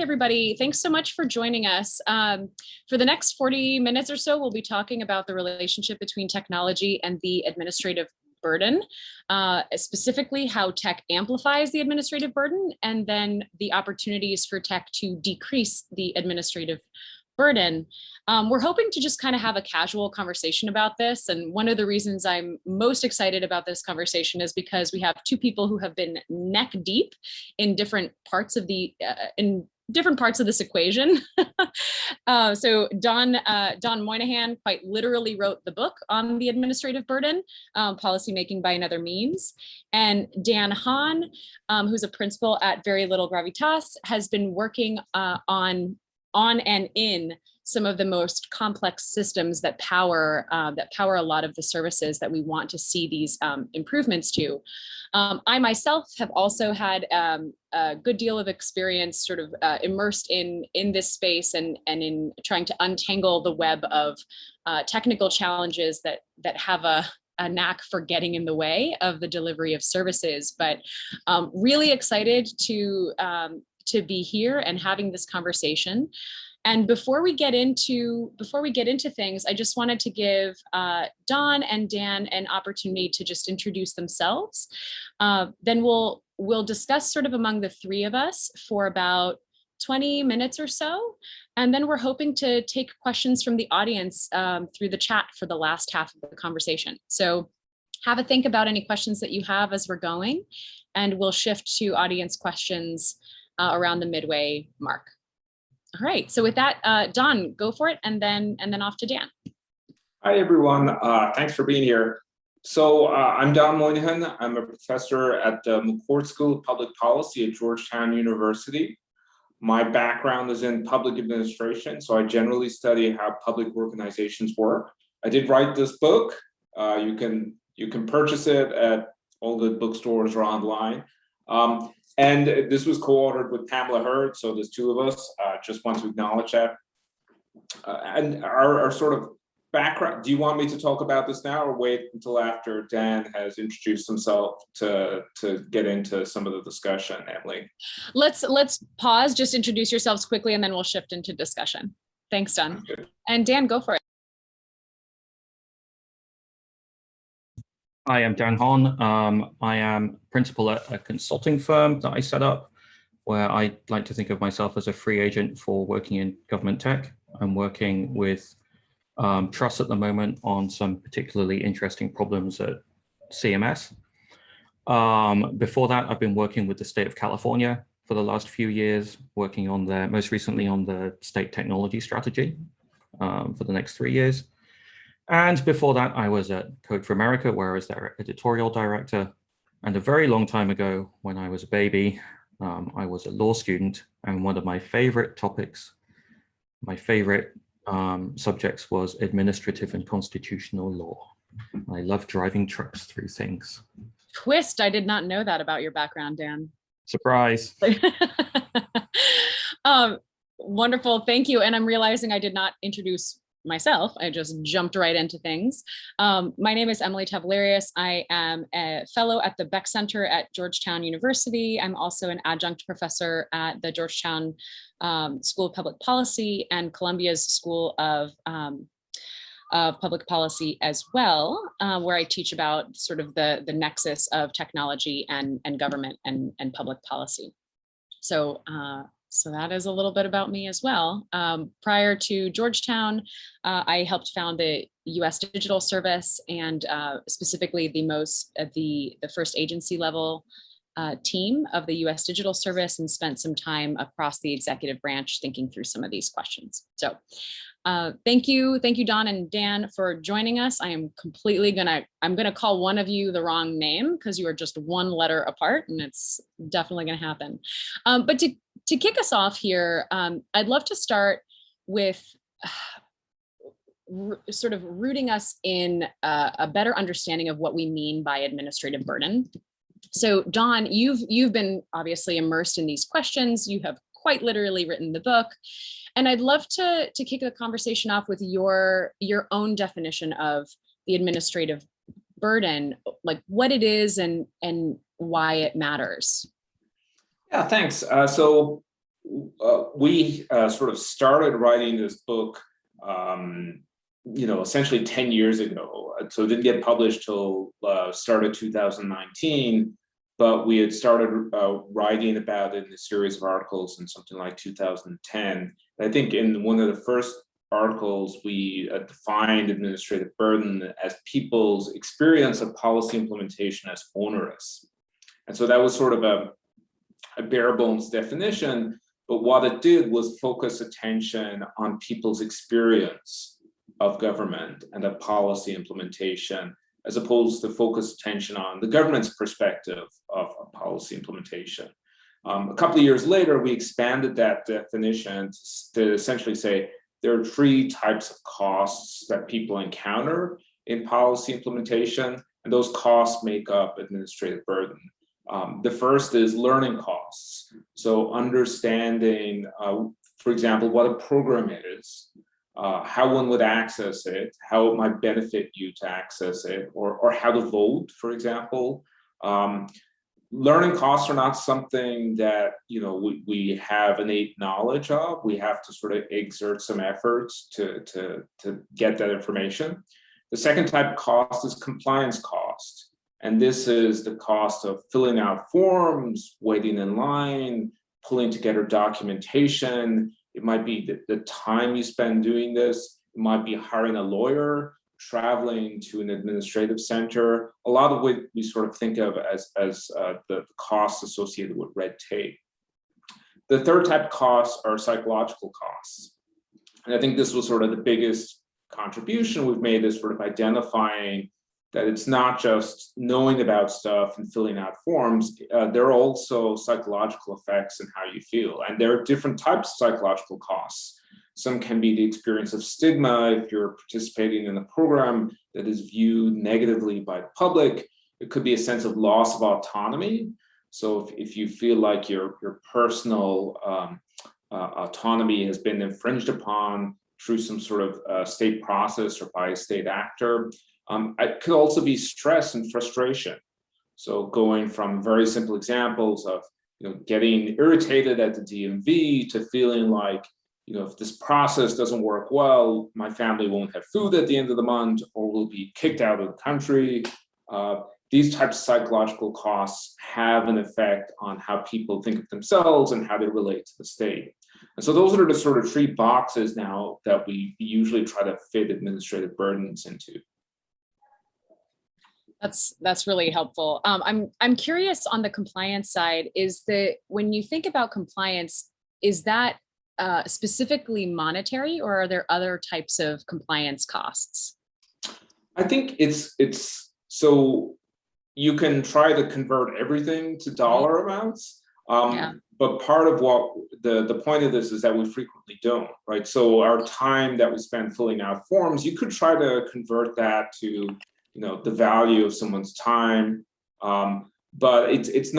everybody. Thanks so much for joining us. For the next 40 minutes or so, we'll be talking about the relationship between technology and the administrative burden, specifically how tech amplifies the administrative burden, and then the opportunities for tech to decrease the administrative burden. We're hoping to just kind of have a casual conversation about this. And one of the reasons I'm most excited about this conversation is because we have two people who have been neck deep in different parts of this equation. So Don Moynihan quite literally wrote the book on the administrative burden, Policymaking by Another Means. And Dan Hahn, who's a principal at Very Little Gravitas, has been working on and in some of the most complex systems that power a lot of the services that we want to see these improvements to. I myself have also had a good deal of experience sort of immersed in this space and in trying to untangle the web of technical challenges that have a knack for getting in the way of the delivery of services. But really excited to be here and having this conversation. And before we get into things, I just wanted to give Don and Dan an opportunity to just introduce themselves. Then we'll discuss sort of among the three of us for about 20 minutes or so. And then we're hoping to take questions from the audience through the chat for the last half of the conversation. So have a think about any questions that you have as we're going, and we'll shift to audience questions around the midway mark. All right, so with that, Don, go for it, and then off to Dan. Hi, everyone. Thanks for being here. So I'm Don Moynihan. I'm a professor at the McCourt School of Public Policy at Georgetown University. My background is in public administration, so I generally study how public organizations work. I did write this book. You can purchase it at all the bookstores or online. And this was co-authored with Pamela Hurd, so there's two of us. Just want to acknowledge that. And our sort of background, do you want me to talk about this now or wait until after Dan has introduced himself to get into some of the discussion, Emily? Let's pause, just introduce yourselves quickly, and then we'll shift into discussion. Thanks, Don. Okay. And Dan, go for it. Hi, I'm Dan Hahn. I am principal at a consulting firm that I set up, where I like to think of myself as a free agent for working in government tech. I'm working with trusts at the moment on some particularly interesting problems at CMS. Before that, I've been working with the state of California for the last few years, working on most recently on the state technology strategy for the next 3 years. And before that, I was at Code for America, where I was their editorial director. And a very long time ago, when I was a baby, I was a law student. And one of my favorite topics, my favorite subjects was administrative and constitutional law. I love driving trucks through things. Twist, I did not know that about your background, Dan. Surprise. Wonderful, thank you. And I'm realizing I did not introduce myself. I just jumped right into things. My name is Emily Tavoulareas. I am a fellow at the Beeck Center at Georgetown University. I'm also an adjunct professor at the Georgetown School of Public Policy and Columbia's School of Public Policy as well, where I teach about sort of the nexus of technology and government and public policy. So that is a little bit about me as well. Prior to Georgetown, I helped found the U.S. Digital Service, and specifically the first agency level team of the U.S. Digital Service, and spent some time across the executive branch thinking through some of these questions. So thank you, Don and Dan, for joining us. I'm gonna call one of you the wrong name because you are just one letter apart, and it's definitely gonna happen. But to kick us off here, I'd love to start with sort of rooting us in a better understanding of what we mean by administrative burden. So Don, you've been obviously immersed in these questions. You have quite literally written the book. And I'd love to kick the conversation off with your own definition of the administrative burden, like what it is and why it matters. Yeah, thanks. So we sort of started writing this book, essentially 10 years ago. So it didn't get published till start of 2019, but we had started writing about it in a series of articles in something like 2010. I think in one of the first articles, we defined administrative burden as people's experience of policy implementation as onerous. And so that was sort of a bare bones definition, but what it did was focus attention on people's experience of government and of policy implementation, as opposed to focus attention on the government's perspective of policy implementation. A couple of years later, we expanded that definition to essentially say there are three types of costs that people encounter in policy implementation, and those costs make up administrative burden. The first is learning costs. So understanding, for example, what a program is, how one would access it, how it might benefit you to access it, or how to vote, for example. Learning costs are not something that we have innate knowledge of. We have to sort of exert some efforts to get that information. The second type of cost is compliance cost. And this is the cost of filling out forms, waiting in line, pulling together documentation. It might be the time you spend doing this. It might be hiring a lawyer, traveling to an administrative center, a lot of what we sort of think of as the costs associated with red tape. The third type of costs are psychological costs. And I think this was sort of the biggest contribution we've made, is sort of identifying that it's not just knowing about stuff and filling out forms. There are also psychological effects in how you feel. And there are different types of psychological costs. Some can be the experience of stigma if you're participating in a program that is viewed negatively by the public. It could be a sense of loss of autonomy. So if you feel like your personal autonomy has been infringed upon through some sort of state process or by a state actor. It could also be stress and frustration. So going from very simple examples of getting irritated at the DMV to feeling like, if this process doesn't work well, my family won't have food at the end of the month, or will be kicked out of the country. These types of psychological costs have an effect on how people think of themselves and how they relate to the state. And so those are the sort of three boxes now that we usually try to fit administrative burdens into. That's really helpful. I'm curious on the compliance side, when you think about compliance, is that specifically monetary, or are there other types of compliance costs? I think it's so you can try to convert everything to dollar amounts. But part of what the point of this is that we frequently don't, right? So our time that we spend filling out forms, you could try to convert that to the value of someone's time. But it's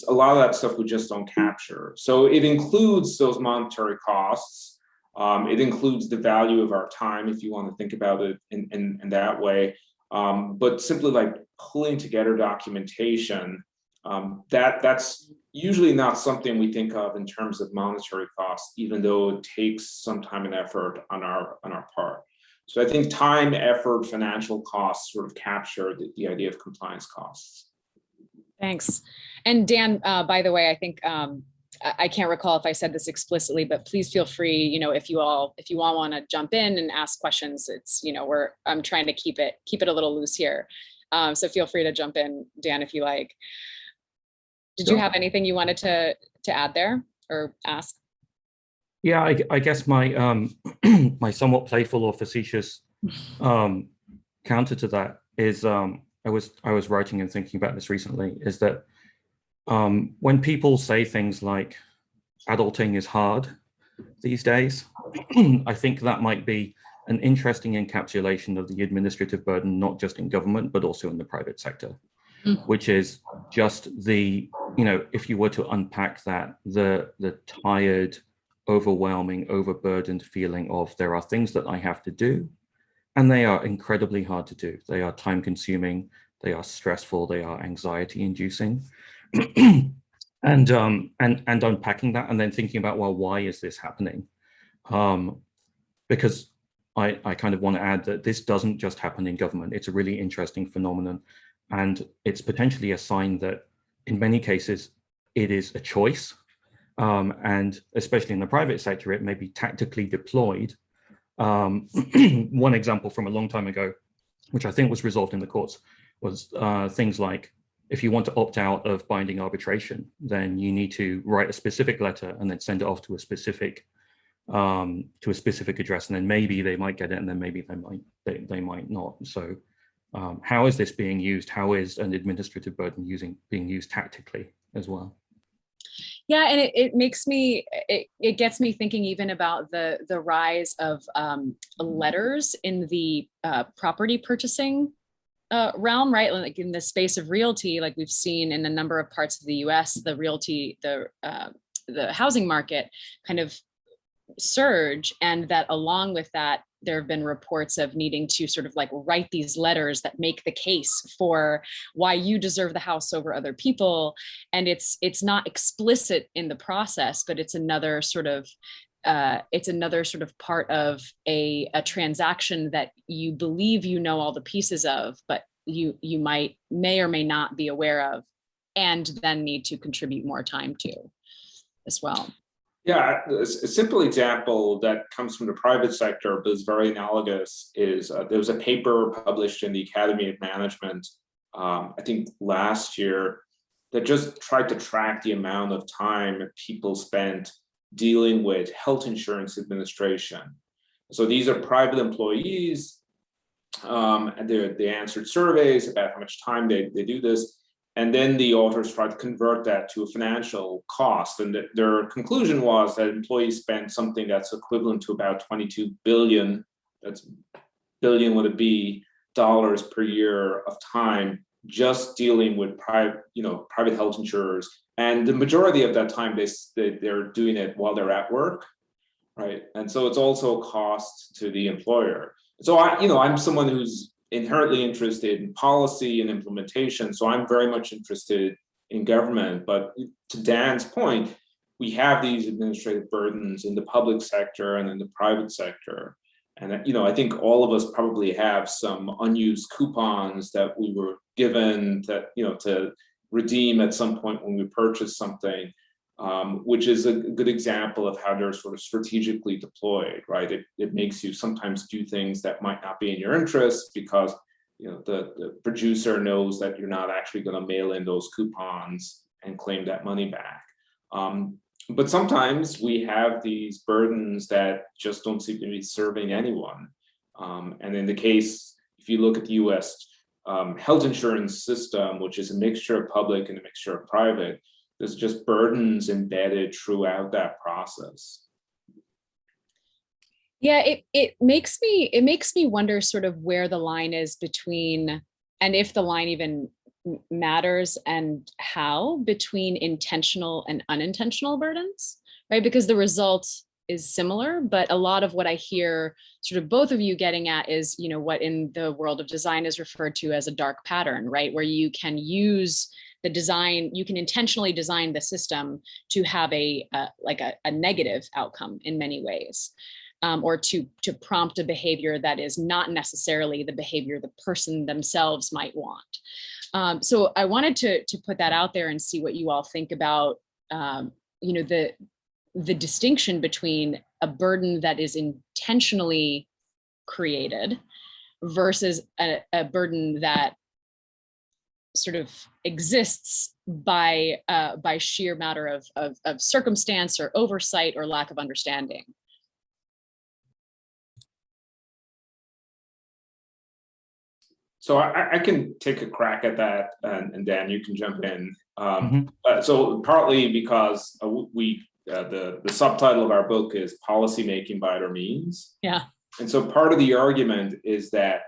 a lot of that stuff we just don't capture. So it includes those monetary costs. It includes the value of our time, if you want to think about it in that way. But simply like pulling together documentation, that's usually not something we think of in terms of monetary costs, even though it takes some time and effort on our part. So I think time, effort, financial costs sort of capture the idea of compliance costs. Thanks. And Dan, by the way, I think I can't recall if I said this explicitly, but please feel free, if you all want to jump in and ask questions, it's, I'm trying to keep it a little loose here. So feel free to jump in, Dan, if you like. Did you have anything you wanted to add there or ask? Yeah, I guess my my somewhat playful or facetious counter to that is I was writing and thinking about this recently, is that when people say things like adulting is hard these days, I think that might be an interesting encapsulation of the administrative burden, not just in government, but also in the private sector, which is just if you were to unpack that, the tired, overwhelming, overburdened feeling of there are things that I have to do, and they are incredibly hard to do. They are time consuming, they are stressful, they are anxiety inducing. and unpacking that and then thinking about, well, why is this happening? Because I kind of want to add that this doesn't just happen in government. It's a really interesting phenomenon, and it's potentially a sign that in many cases it is a choice, and especially in the private sector, it may be tactically deployed. One example from a long time ago, which I think was resolved in the courts, was things like, if you want to opt out of binding arbitration, then you need to write a specific letter and then send it off to a specific address, and then maybe they might get it, and then maybe they might not. So, how is this being used? How is an administrative burden being used tactically as well? Yeah, and it makes me, it gets me thinking even about the rise of letters in the property purchasing realm, right? Like in the space of realty, like we've seen in a number of parts of the U.S., the realty, the housing market kind of surge, and that along with that, there have been reports of needing to sort of like write these letters that make the case for why you deserve the house over other people. And it's not explicit in the process, but it's another sort of part of a transaction that you believe you know all the pieces of, but you may or may not be aware of, and then need to contribute more time to as well. Yeah, a simple example that comes from the private sector, but is very analogous, is there was a paper published in the Academy of Management, I think last year, that just tried to track the amount of time people spent dealing with health insurance administration. So these are private employees, and they answered surveys about how much time they do this. And then the authors tried to convert that to a financial cost. And their conclusion was that employees spend something that's equivalent to about 22 billion, that's billion with a B, dollars per year of time just dealing with private health insurers. And the majority of that time, they're doing it while they're at work, right? And so it's also a cost to the employer. So I'm someone who's inherently interested in policy and implementation. So I'm very much interested in government. But to Dan's point, we have these administrative burdens in the public sector and in the private sector. And I think all of us probably have some unused coupons that we were given that to redeem at some point when we purchase something, which is a good example of how they're sort of strategically deployed, right? It makes you sometimes do things that might not be in your interest because the producer knows that you're not actually going to mail in those coupons and claim that money back. But sometimes we have these burdens that just don't seem to be serving anyone. And in the case, if you look at the US health insurance system, which is a mixture of public and a mixture of private, there's just burdens embedded throughout that process. Yeah, it makes me wonder sort of where the line is between, and if the line even matters, and how, between intentional and unintentional burdens, right? Because the result is similar, but a lot of what I hear sort of both of you getting at is, what in the world of design is referred to as a dark pattern, right? Where you can use the design, you can intentionally design the system to have a negative outcome in many ways. Or to prompt a behavior that is not necessarily the behavior the person themselves might want. So I wanted to put that out there and see what you all think about, the distinction between a burden that is intentionally created versus a burden that sort of exists by sheer matter of circumstance or oversight or lack of understanding. So I can take a crack at that, and Dan, you can jump in. So partly because the subtitle of our book is Policymaking by Other Means. Yeah. And so part of the argument is that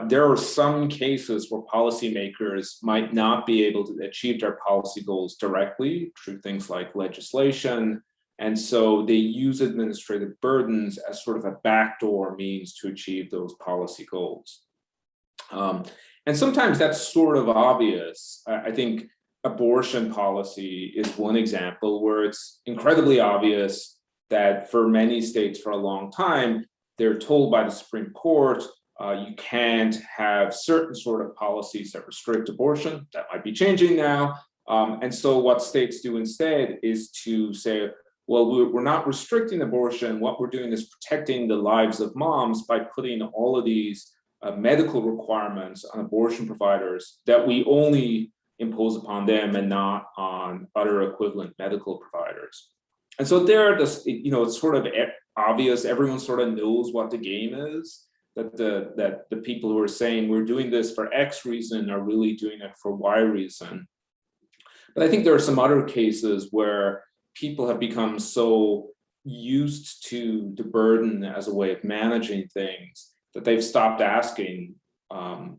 there are some cases where policymakers might not be able to achieve their policy goals directly through things like legislation. And so they use administrative burdens as sort of a backdoor means to achieve those policy goals. And sometimes that's sort of obvious. I think abortion policy is one example where it's incredibly obvious that for many states for a long time, they're told by the Supreme Court, you can't have certain sort of policies that restrict abortion. That might be changing now. And so what states do instead is to say, well, we're not restricting abortion. What we're doing is protecting the lives of moms by putting all of these medical requirements on abortion providers that we only impose upon them and not on other equivalent medical providers. And so there, it's sort of obvious. Everyone sort of knows what the game is. That the people who are saying we're doing this for X reason are really doing it for Y reason. But I think there are some other cases where people have become so used to the burden as a way of managing things that they've stopped asking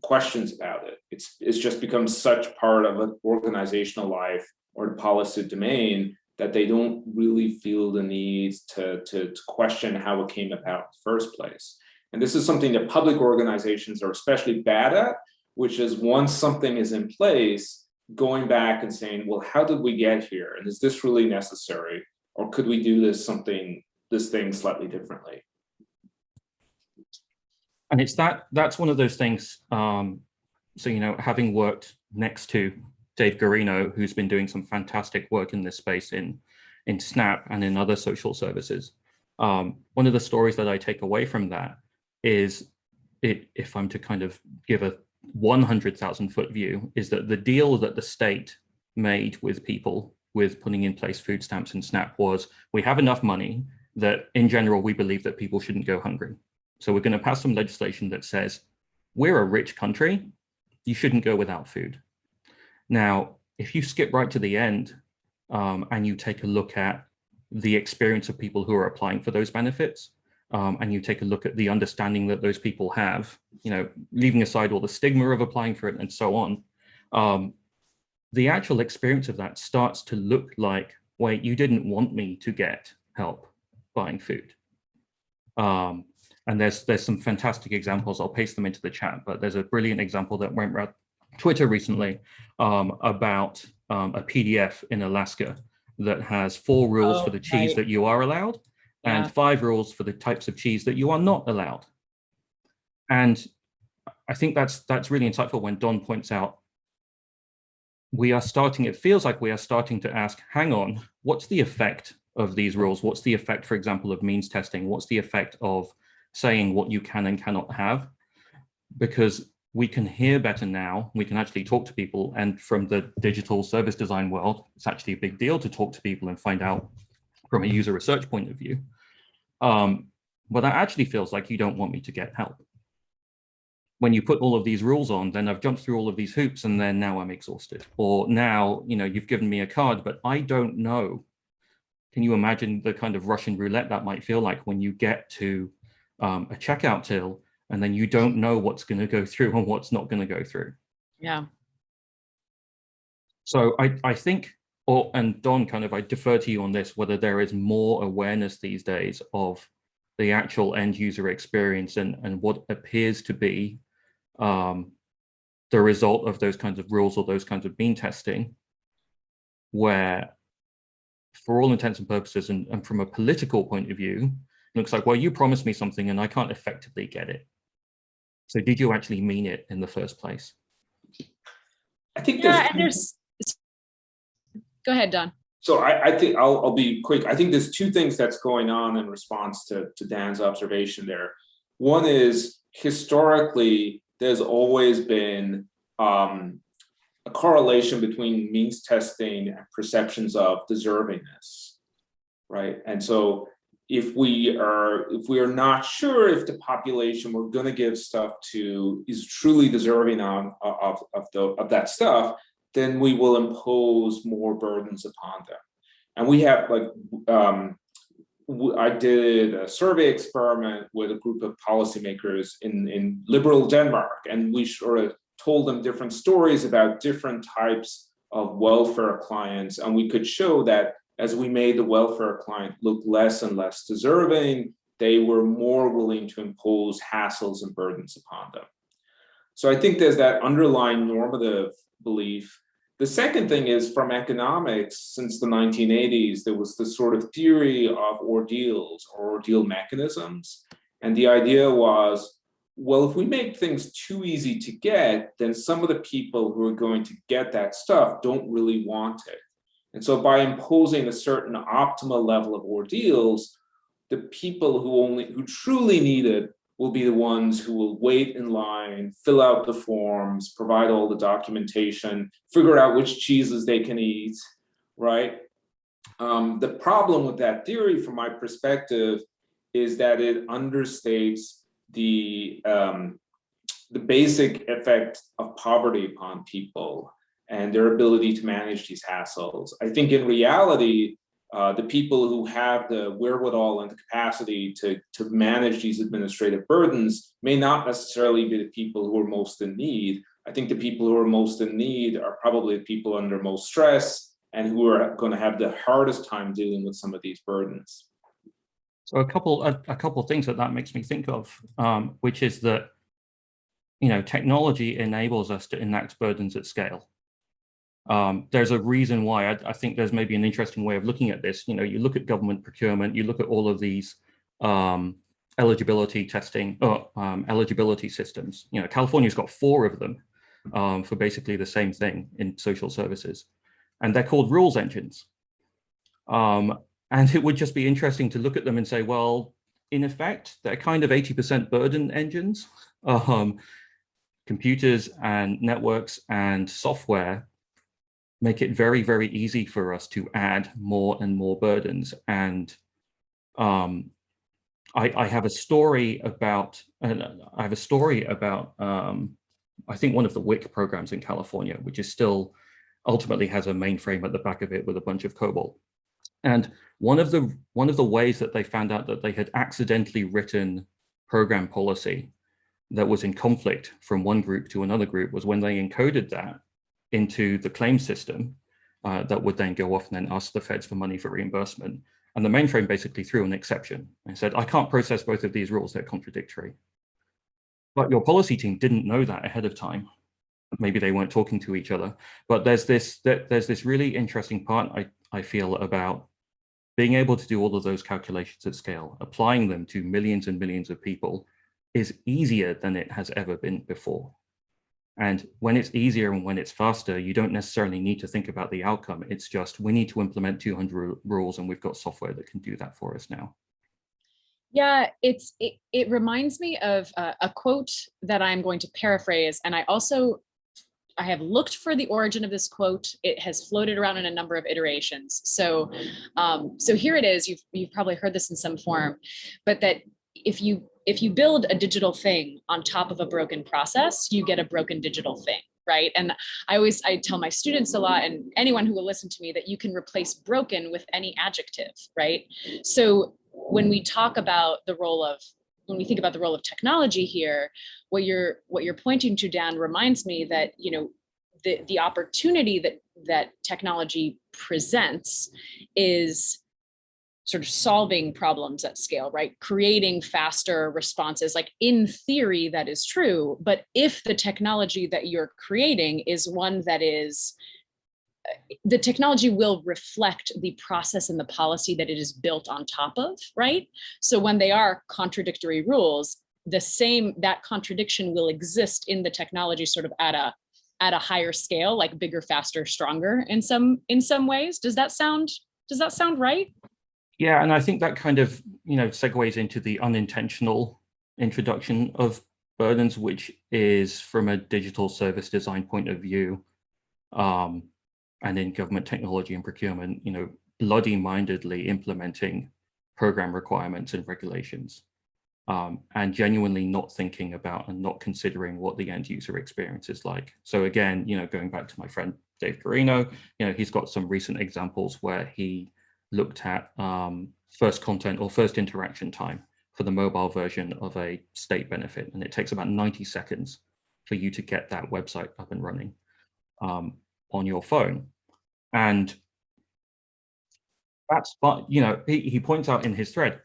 questions about it. It's just become such part of an organizational life or the policy domain that they don't really feel the need to question how it came about in the first place. And this is something that public organizations are especially bad at, which is once something is in place, going back and saying, well, how did we get here? And is this really necessary? Or could we do this thing slightly differently? And that's one of those things. So, having worked next to Dave Garino, who's been doing some fantastic work in this space in SNAP and in other social services, one of the stories that I take away from that is, if I'm to kind of give a 100,000-foot view, is that the deal that the state made with people with putting in place food stamps and SNAP was, we have enough money that in general, we believe that people shouldn't go hungry. So we're going to pass some legislation that says, we're a rich country, you shouldn't go without food. Now, if you skip right to the end and you take a look at the experience of people who are applying for those benefits, and you take a look at the understanding that those people have, leaving aside all the stigma of applying for it and so on, the actual experience of that starts to look like, wait, you didn't want me to get help buying food. And there's some fantastic examples. I'll paste them into the chat, but there's a brilliant example that went around Twitter recently about a PDF in Alaska that has 4 rules for the cheese that you are allowed, and 5 rules for the types of cheese that you are not allowed. And I think that's really insightful when Don points out, it feels like we are starting to ask, hang on, what's the effect of these rules? What's the effect, for example, of means testing? What's the effect of saying what you can and cannot have? Because we can hear better now, we can actually talk to people, and from the digital service design world, it's actually a big deal to talk to people and find out from a user research point of view. But that actually feels like you don't want me to get help. When you put all of these rules on, then I've jumped through all of these hoops and then now I'm exhausted. Or now, you've given me a card, but I don't know. Can you imagine the kind of Russian roulette that might feel like when you get to a checkout till and then you don't know what's going to go through and what's not going to go through? Yeah. So I think, and Don, I defer to you on this, whether there is more awareness these days of the actual end user experience and what appears to be the result of those kinds of rules or those kinds of bean testing, where for all intents and purposes and from a political point of view, it looks like, well, you promised me something and I can't effectively get it. So did you actually mean it in the first place? I think Go ahead, Don. So I think I'll be quick. I think there's 2 things that's going on in response to Dan's observation there. One is, historically, there's always been a correlation between means testing and perceptions of deservingness, right? And so if we are not sure if the population we're going to give stuff to is truly deserving of that stuff, then we will impose more burdens upon them. And we have, I did a survey experiment with a group of policymakers in liberal Denmark, and we sort of told them different stories about different types of welfare clients. And we could show that as we made the welfare client look less and less deserving, they were more willing to impose hassles and burdens upon them. So I think there's that underlying normative belief The second thing is, from economics, since the 1980s, there was this sort of theory of ordeals or ordeal mechanisms. And the idea was, well, if we make things too easy to get, then some of the people who are going to get that stuff don't really want it. And so by imposing a certain optimal level of ordeals, the people who truly need it will be the ones who will wait in line, fill out the forms, provide all the documentation, figure out which cheeses they can eat, right? The problem with that theory, from my perspective, is that it understates the basic effect of poverty upon people and their ability to manage these hassles. I think in reality, the people who have the wherewithal and the capacity to manage these administrative burdens may not necessarily be the people who are most in need. I think the people who are most in need are probably the people under most stress and who are going to have the hardest time dealing with some of these burdens. So a couple things that makes me think of, which is that, technology enables us to enact burdens at scale. There's a reason why I think there's maybe an interesting way of looking at this. You look at government procurement, you look at all of these eligibility testing, eligibility systems. California's got 4 of them for basically the same thing in social services, and they're called rules engines. And it would just be interesting to look at them and say, well, in effect, they're kind of 80% burden engines. Computers and networks and software make it very, very easy for us to add more and more burdens. And I have a story about, I think one of the WIC programs in California, which is still ultimately has a mainframe at the back of it with a bunch of COBOL. And one of the ways that they found out that they had accidentally written program policy that was in conflict from one group to another group was when they encoded that into the claim system that would then go off and then ask the feds for money for reimbursement. And the mainframe basically threw an exception and said, I can't process both of these rules, they're contradictory. But your policy team didn't know that ahead of time. Maybe they weren't talking to each other, but there's this really interesting part I feel about being able to do all of those calculations at scale, applying them to millions and millions of people is easier than it has ever been before. And when it's easier and when it's faster, you don't necessarily need to think about the outcome. It's just, we need to implement 200 rules and we've got software that can do that for us now. Yeah, it reminds me of a quote that I'm going to paraphrase. And I have looked for the origin of this quote. It has floated around in a number of iterations. So here it is. You've probably heard this in some form, but that if you build a digital thing on top of a broken process, you get a broken digital thing, right? And I tell my students a lot, and anyone who will listen to me, that you can replace broken with any adjective, right? So when we talk about when we think about the role of technology here, what you're pointing to, Dan, reminds me that, the opportunity that technology presents is sort of solving problems at scale, right? Creating faster responses. Like, in theory, that is true. But if the technology that you're creating is one that is, the technology will reflect the process and the policy that it is built on top of, right? So when they are contradictory rules, that contradiction will exist in the technology sort of at a higher scale, like bigger, faster, stronger in some ways. Does that sound right? Yeah, and I think that kind of, segues into the unintentional introduction of burdens, which is from a digital service design point of view, and in government technology and procurement, bloody-mindedly implementing program requirements and regulations, and genuinely not thinking about and not considering what the end user experience is like. So again, going back to my friend Dave Carino, he's got some recent examples where he looked at first content or first interaction time for the mobile version of a state benefit, and it takes about 90 seconds for you to get that website up and running on your phone. And that's, but he points out in his thread,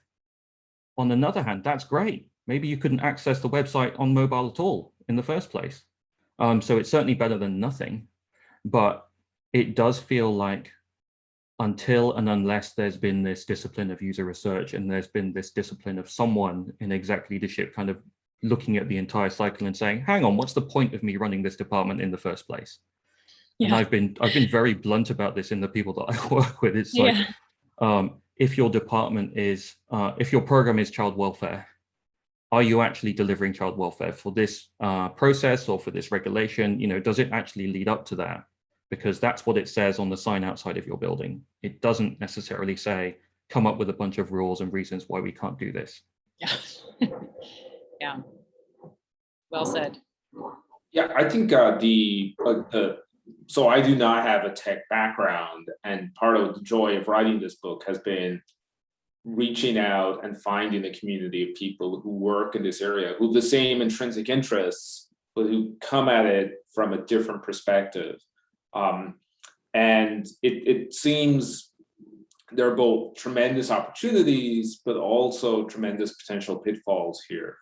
on the other hand, that's great. Maybe you couldn't access the website on mobile at all in the first place. So it's certainly better than nothing. But it does feel like until and unless there's been this discipline of user research and there's been this discipline of someone in exec leadership kind of looking at the entire cycle and saying, hang on, what's the point of me running this department in the first place? Yeah. And I've been very blunt about this in the people that I work with. It's like, if your department is, if your program is child welfare, are you actually delivering child welfare for this process or for this regulation? You know, does it actually lead up to that? Because that's what it says on the sign outside of your building. It doesn't necessarily say, come up with a bunch of rules and reasons why we can't do this. Yeah. Yeah. Well said. Yeah, I think so I do not have a tech background, and part of the joy of writing this book has been reaching out and finding a community of people who work in this area, who have the same intrinsic interests, but who come at it from a different perspective. And it seems there are both tremendous opportunities, but also tremendous potential pitfalls here.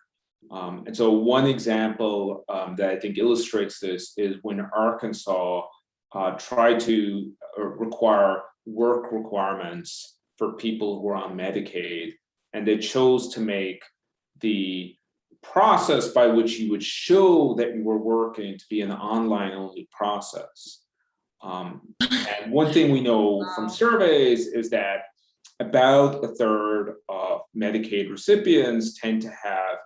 And so one example that I think illustrates this is when Arkansas tried to require work requirements for people who are on Medicaid, and they chose to make the process by which you would show that you were working to be an online-only process. And one thing we know from surveys is that about a third of Medicaid recipients tend to have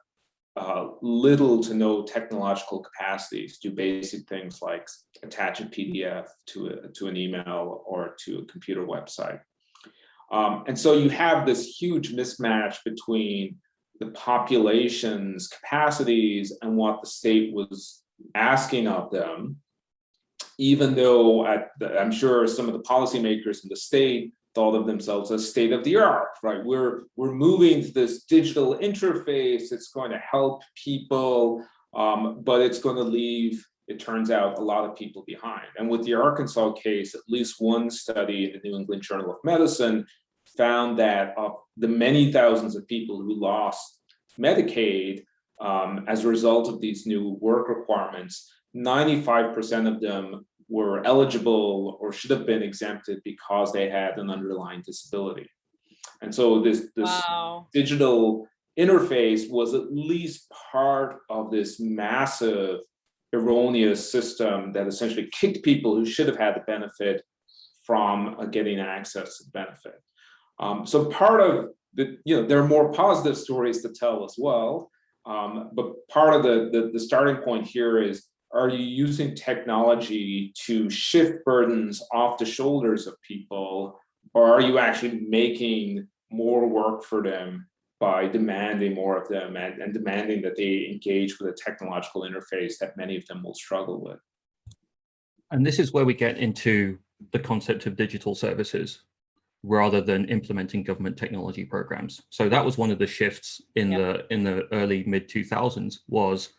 little to no technological capacities to do basic things like attach a PDF to an email or to a computer website. And so you have this huge mismatch between the population's capacities and what the state was asking of them, even though I'm sure some of the policymakers in the state thought of themselves as state of the art, right? We're moving to this digital interface. It's going to help people, but it's going to leave, it turns out, a lot of people behind. And with the Arkansas case, at least one study in the New England Journal of Medicine found that of the many thousands of people who lost Medicaid as a result of these new work requirements, 95% of them were eligible or should have been exempted because they had an underlying disability. And so this wow. Digital interface was at least part of this massive erroneous system that essentially kicked people who should have had the benefit from getting access to the benefit. So part of the, there are more positive stories to tell as well, but part of the starting point here is, are you using technology to shift burdens off the shoulders of people, or are you actually making more work for them by demanding more of them and demanding that they engage with a technological interface that many of them will struggle with? And this is where we get into the concept of digital services rather than implementing government technology programs. So that was one of the shifts in the early mid-2000s was,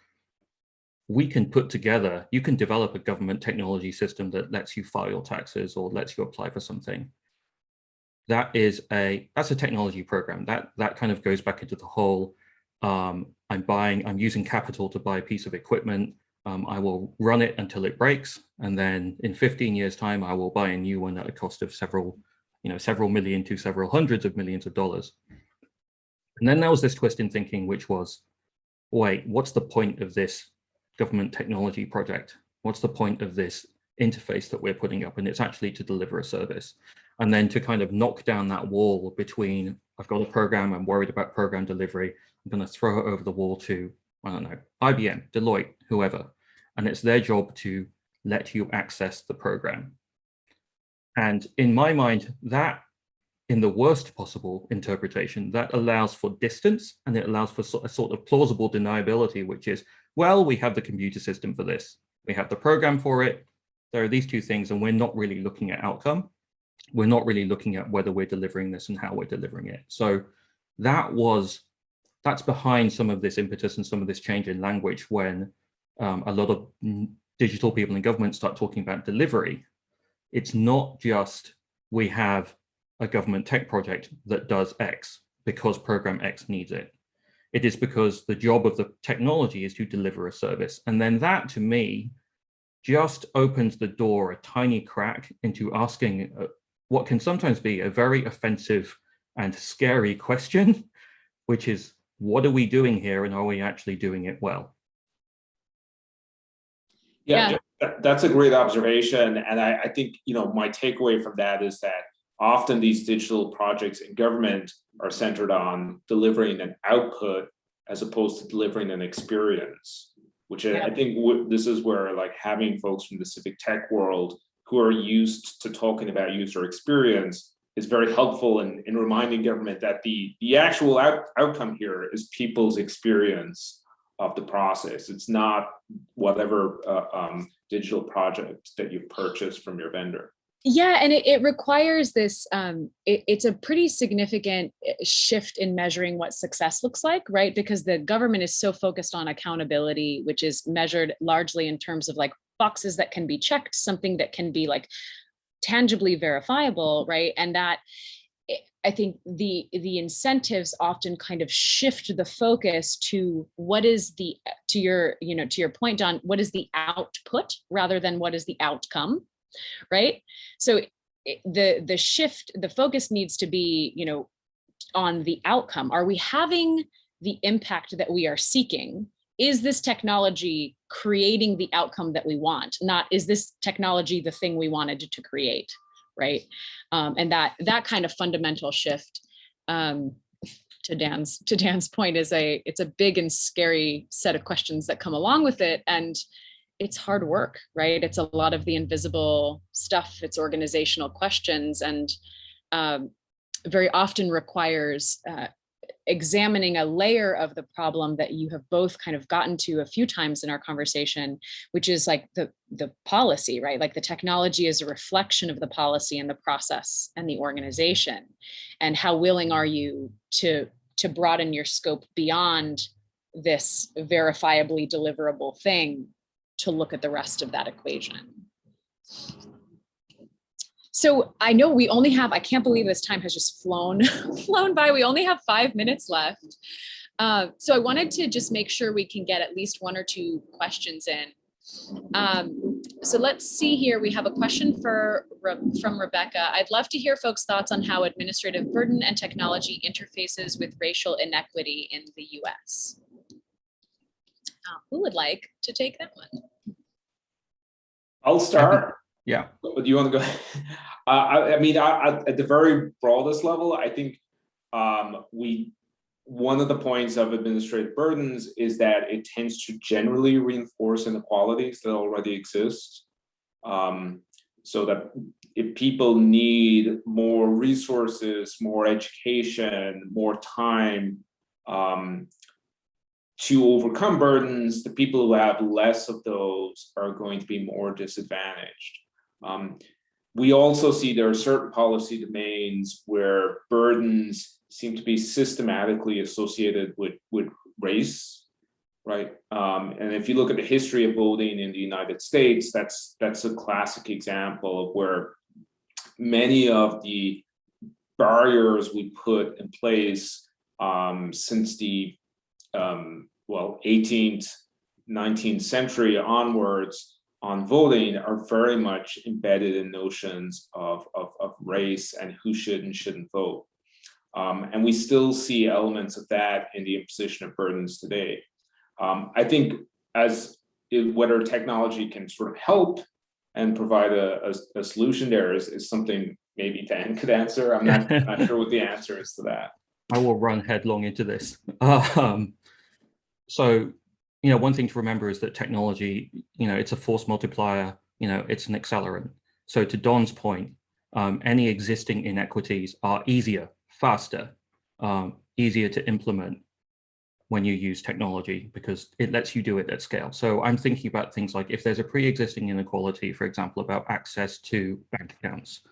we can put together, you can develop a government technology system that lets you file your taxes or lets you apply for something. That's a technology program. That kind of goes back into the whole, I'm using capital to buy a piece of equipment. I will run it until it breaks. And then in 15 years time, I will buy a new one at a cost of several million to several hundreds of millions of dollars. And then there was this twist in thinking, which was, wait, what's the point of this government technology project? What's the point of this interface that we're putting up? And it's actually to deliver a service. And then to kind of knock down that wall between, I've got a program, I'm worried about program delivery, I'm going to throw it over the wall to, I don't know, IBM, Deloitte, whoever. And it's their job to let you access the program. And in my mind, that, in the worst possible interpretation, that allows for distance and it allows for a sort of plausible deniability, which is, well, we have the computer system for this. We have the program for it. There are these two things, and we're not really looking at outcome. We're not really looking at whether we're delivering this and how we're delivering it. So that's behind some of this impetus and some of this change in language when a lot of digital people in government start talking about delivery. It's not just we have a government tech project that does X because program X needs it. It is because the job of the technology is to deliver a service. And then that, to me, just opens the door a tiny crack into asking what can sometimes be a very offensive and scary question, which is, what are we doing here, and are we actually doing it well? Yeah, that's a great observation. And I think, my takeaway from that is that often these digital projects in government are centered on delivering an output as opposed to delivering an experience, which I think this is where, like, having folks from the civic tech world who are used to talking about user experience is very helpful in reminding government that the actual outcome here is people's experience of the process. It's not whatever digital project that you purchase from your vendor. Yeah, and it requires this, it's a pretty significant shift in measuring what success looks like, right? Because the government is so focused on accountability, which is measured largely in terms of like boxes that can be checked, something that can be like tangibly verifiable, right? And that, I think the incentives often kind of shift the focus to what is to your point, Don, what is the output rather than what is the outcome, right? So the focus needs to be, on the outcome. Are we having the impact that we are seeking? Is this technology creating the outcome that we want? Not, is this technology the thing we wanted to create, right? And that kind of fundamental shift, to Dan's point, it's a big and scary set of questions that come along with it, and it's hard work, right? It's a lot of the invisible stuff. It's organizational questions, and very often requires examining a layer of the problem that you have both kind of gotten to a few times in our conversation, which is like the policy, right? Like the technology is a reflection of the policy and the process and the organization. And how willing are you to broaden your scope beyond this verifiably deliverable thing to look at the rest of that equation? So I know we only have, I can't believe this time has just flown by. We only have 5 minutes left. So I wanted to just make sure we can get at least 1 or 2 questions in. So let's see here. We have a question from Rebecca. I'd love to hear folks' thoughts on how administrative burden and technology interfaces with racial inequity in the US. Who would like to take that one? I'll start. Yeah. Do you want to go? I mean, at the very broadest level, I think one of the points of administrative burdens is that it tends to generally reinforce inequalities that already exist. So that if people need more resources, more education, more time to overcome burdens, the people who have less of those are going to be more disadvantaged. We also see there are certain policy domains where burdens seem to be systematically associated with race, right? And if you look at the history of voting in the United States, that's a classic example of where many of the barriers we put in place since the 18th, 19th century onwards on voting are very much embedded in notions of race and who should and shouldn't vote. And we still see elements of that in the imposition of burdens today. I think whether technology can sort of help and provide a solution there is something maybe Dan could answer. I'm not sure what the answer is to that. I will run headlong into this. So, one thing to remember is that technology, it's a force multiplier, it's an accelerant. So to Don's point, any existing inequities are easier, faster, easier to implement when you use technology because it lets you do it at scale. So I'm thinking about things like if there's a pre-existing inequality, for example, about access to bank accounts,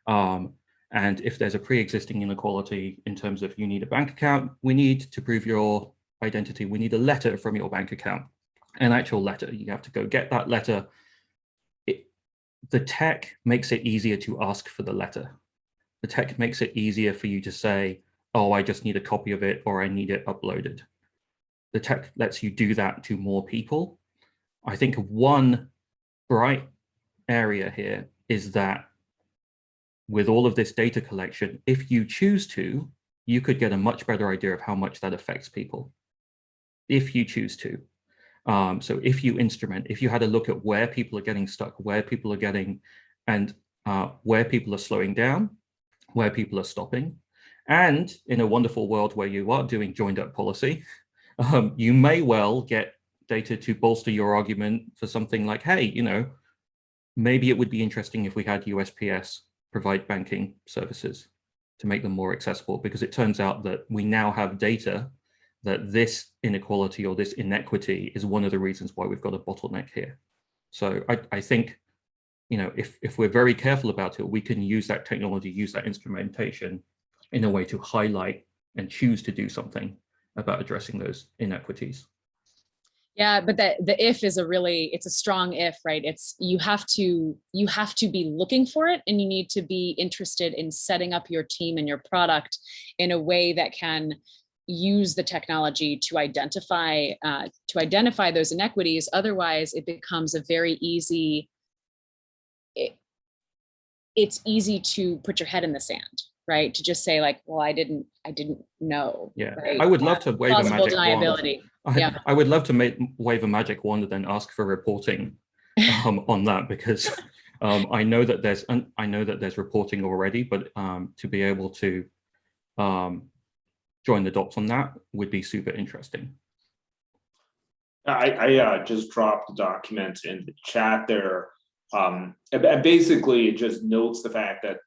and if there's a pre-existing inequality in terms of you need a bank account, we need to prove your identity. We need a letter from your bank account, an actual letter. You have to go get that letter. The tech makes it easier to ask for the letter. The tech makes it easier for you to say, oh, I just need a copy of it or I need it uploaded. The tech lets you do that to more people. I think one bright area here is that with all of this data collection, if you choose to, you could get a much better idea of how much that affects people, if you choose to. So if you instrument, if you had a look at where people are getting stuck, where people are getting, and where people are slowing down, where people are stopping, and in a wonderful world where you are doing joined up policy, you may well get data to bolster your argument for something like, hey, you know, maybe it would be interesting if we had USPS provide banking services to make them more accessible, because it turns out that we now have data that this inequality or this inequity is one of the reasons why we've got a bottleneck here. So I think, you know, if we're very careful about it, we can use that technology, use that instrumentation in a way to highlight and choose to do something about addressing those inequities. Yeah, but the if is it's a strong if, right? It's you have to be looking for it, and you need to be interested in setting up your team and your product in a way that can use the technology to identify those inequities. Otherwise, it becomes a very easy. It's easy to put your head in the sand, right? To just say like, well, I didn't know. Yeah, right? I would love to wave a magic deniability. wand. I would love to wave a magic wand and then ask for reporting on that, because I know that there's reporting already, but to be able to join the dots on that would be super interesting. I just dropped the document in the chat there. And basically, it just notes the fact that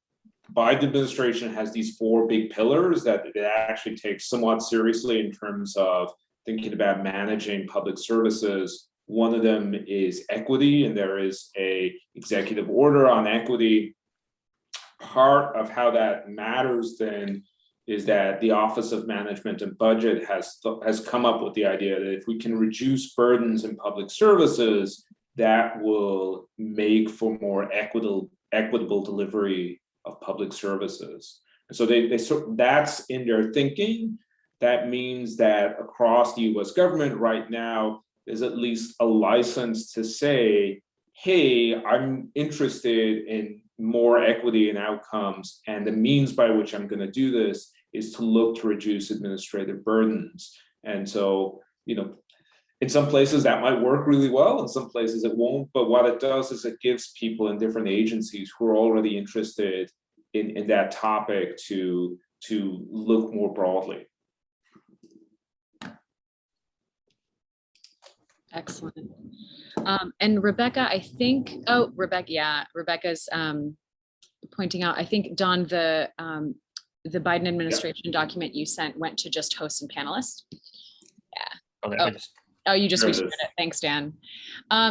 the Biden administration has these 4 big pillars that it actually takes somewhat seriously in terms of thinking about managing public services. One of them is equity, and there is a executive order on equity. Part of how that matters then is that the Office of Management and Budget has come up with the idea that if we can reduce burdens in public services, that will make for more equitable delivery of public services. And so that's in their thinking. That means that across the US government right now, there's at least a license to say, hey, I'm interested in more equity in outcomes, and the means by which I'm going to do this is to look to reduce administrative burdens. And so, you know, in some places that might work really well, in some places it won't, but what it does is it gives people in different agencies who are already interested in that topic to look more broadly. Excellent. And Rebecca, I think, Rebecca's pointing out, I think, Don, the Biden administration document you sent went to just hosts and panelists. Yeah. You just reshared it. Thanks, Dan.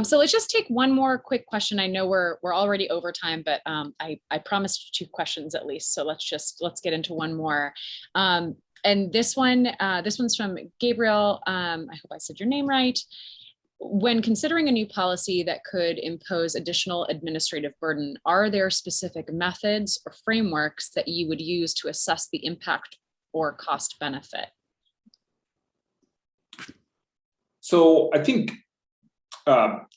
So let's just take one more quick question. I know we're already over time, but I promised 2 questions at least. So let's get into one more. And this one's from Gabriel. I hope I said your name right. When considering a new policy that could impose additional administrative burden, are there specific methods or frameworks that you would use to assess the impact or cost benefit? So I think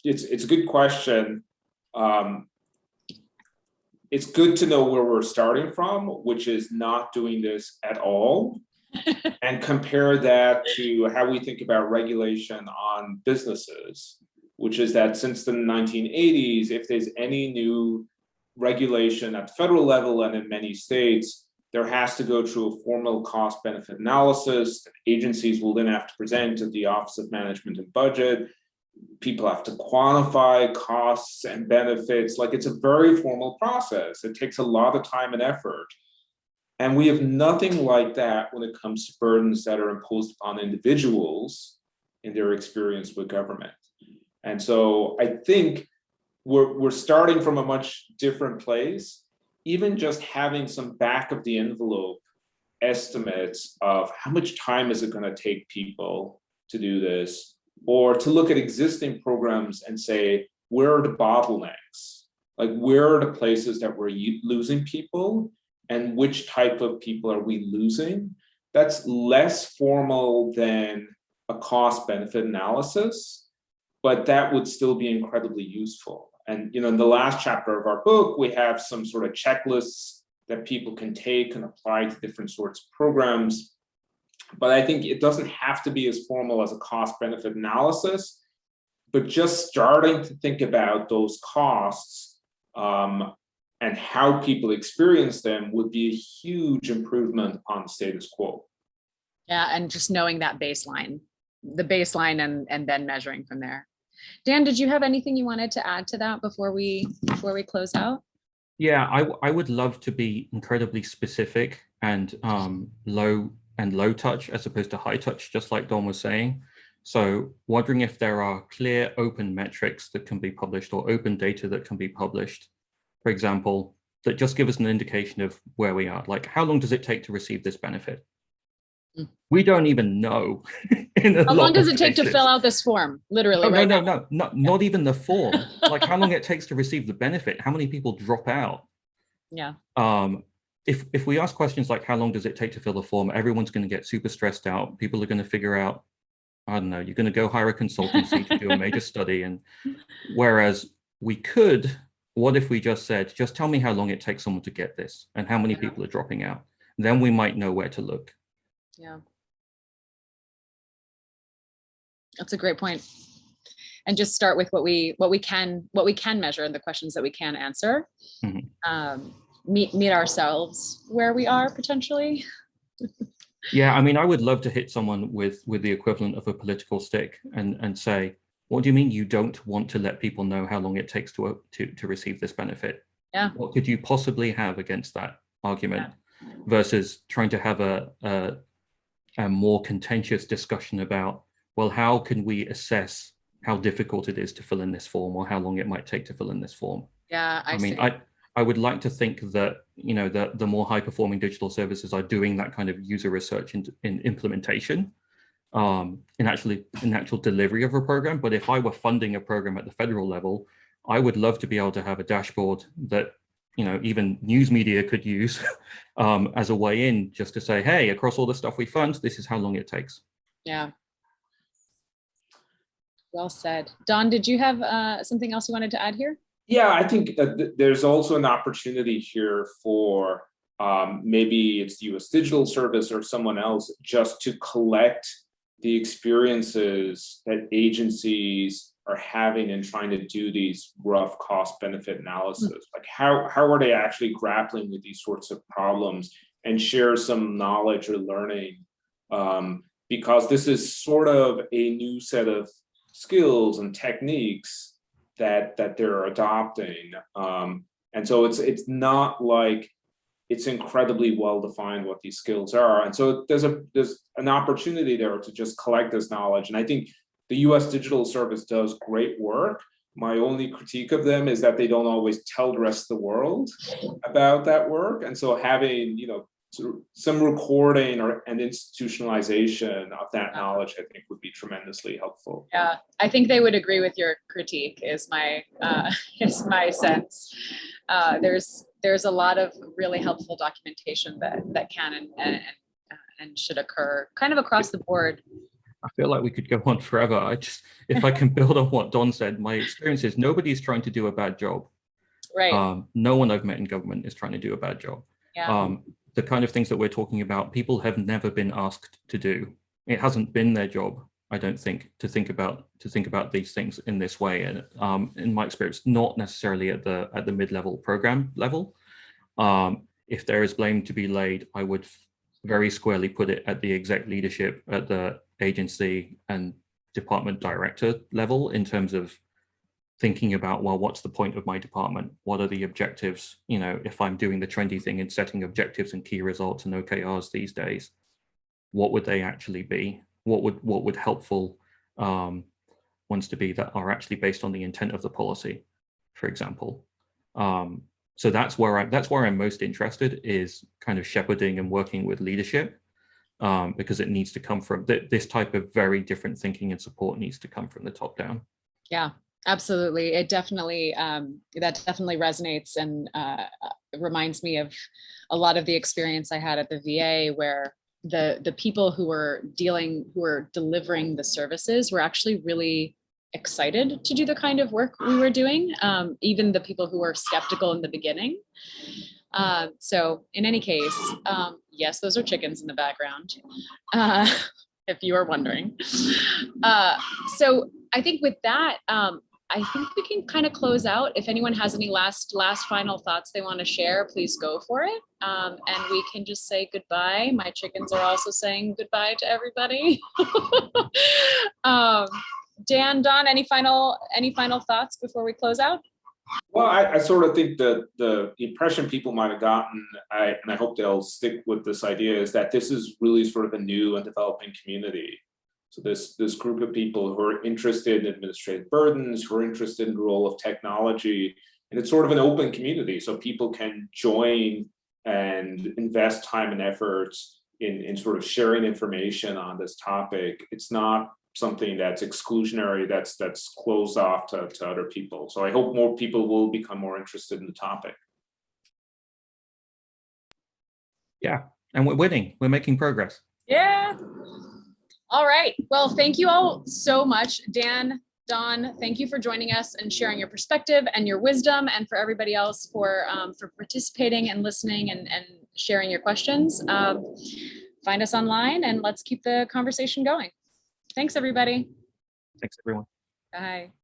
it's a good question. It's good to know where we're starting from, which is not doing this at all, and compare that to how we think about regulation on businesses, which is that since the 1980s, if there's any new regulation at the federal level and in many states, there has to go through a formal cost-benefit analysis. Agencies will then have to present to the Office of Management and Budget. People have to quantify costs and benefits. Like, it's a very formal process. It takes a lot of time and effort. And we have nothing like that when it comes to burdens that are imposed upon individuals in their experience with government. And so I think we're starting from a much different place. Even just having some back of the envelope estimates of how much time is it going to take people to do this, or to look at existing programs and say, where are the bottlenecks? Like, where are the places that we're losing people, and which type of people are we losing? That's less formal than a cost benefit analysis, but that would still be incredibly useful. And in the last chapter of our book, we have some sort of checklists that people can take and apply to different sorts of programs. But I think it doesn't have to be as formal as a cost-benefit analysis, but just starting to think about those costs and how people experience them would be a huge improvement on the status quo. Yeah, and just knowing that baseline, and then measuring from there. Dan, did you have anything you wanted to add to that before we close out? Yeah, I would love to be incredibly specific and low touch as opposed to high touch, just like Don was saying. So wondering if there are clear open metrics that can be published or open data that can be published, for example, that just give us an indication of where we are. Like, how long does it take to receive this benefit? We don't even know. How long does it take to fill out this form? Literally, right? No, not even the form. Like how long it takes to receive the benefit, how many people drop out? Yeah. If we ask questions like how long does it take to fill the form, everyone's going to get super stressed out. People are going to figure out, I don't know, you're going to go hire a consultancy to do a major study. And whereas what if we just said, just tell me how long it takes someone to get this and how many people are dropping out? Then we might know where to look. Yeah. That's a great point. And just start with what we can measure and the questions that we can answer. Mm-hmm. Meet ourselves where we are potentially. Yeah, I mean, I would love to hit someone with the equivalent of a political stick and say, what do you mean you don't want to let people know how long it takes to receive this benefit? Yeah. What could you possibly have against that argument versus trying to have a more contentious discussion about, well, how can we assess how difficult it is to fill in this form or how long it might take to fill in this form? Yeah, I mean, I would like to think that, the more high performing digital services are doing that kind of user research in implementation, in actual delivery of a program. But if I were funding a program at the federal level, I would love to be able to have a dashboard that, even news media could use as a way in, just to say, hey, across all the stuff we fund, this is how long it takes. Yeah. Well said. Don, did you have something else you wanted to add here? Yeah, I think there's also an opportunity here for maybe it's the US Digital Service or someone else just to collect the experiences that agencies are having in trying to do these rough cost benefit analysis. Like how are they actually grappling with these sorts of problems, and share some knowledge or learning, because this is sort of a new set of skills and techniques that they're adopting. And so it's not like it's incredibly well defined what these skills are. And so there's an opportunity there to just collect this knowledge. And I think the US Digital Service does great work. My only critique of them is that they don't always tell the rest of the world about that work. And so having, some recording and institutionalization of that knowledge, I think, would be tremendously helpful. Yeah, I think they would agree with your critique. Is my sense. There's a lot of really helpful documentation that can and should occur kind of across the board. I feel like we could go on forever. If I can build on what Don said, my experience is nobody's trying to do a bad job. Right. No one I've met in government is trying to do a bad job. Yeah. The kind of things that we're talking about, people have never been asked to do. It hasn't been their job, I don't think, to think about these things in this way. And in my experience, not necessarily at the mid-level program level. If there is blame to be laid, I would very squarely put it at the exec leadership, at the agency and department director level, in terms of thinking about, well, what's the point of my department? What are the objectives? If I'm doing the trendy thing in setting objectives and key results and OKRs these days, what would they actually be? What would helpful ones to be that are actually based on the intent of the policy, for example? So that's where I'm most interested, is kind of shepherding and working with leadership, because it needs to come from this type of very different thinking, and support needs to come from the top down. Yeah. Absolutely. It definitely, that definitely resonates, and reminds me of a lot of the experience I had at the VA, where the people who were delivering the services were actually really excited to do the kind of work we were doing, even the people who were skeptical in the beginning. So in any case, yes, those are chickens in the background, if you are wondering. So I think with that, I think we can kind of close out. If anyone has any last final thoughts they want to share, please go for it. And we can just say goodbye. My chickens are also saying goodbye to everybody. Dan, Don, any final thoughts before we close out? Well, I sort of think that the impression people might have gotten, and I hope they'll stick with this idea, is that this is really sort of a new and developing community. So this group of people who are interested in administrative burdens, who are interested in the role of technology, and it's sort of an open community, so people can join and invest time and efforts in sort of sharing information on this topic. It's not something that's exclusionary, that's closed off to other people. So I hope more people will become more interested in the topic. Yeah, and we're winning. We're making progress. Yeah. All right. Well, thank you all so much. Dan, Don, thank you for joining us and sharing your perspective and your wisdom, and for everybody else for participating and listening and sharing your questions. Find us online and let's keep the conversation going. Thanks, everybody. Thanks, everyone. Bye.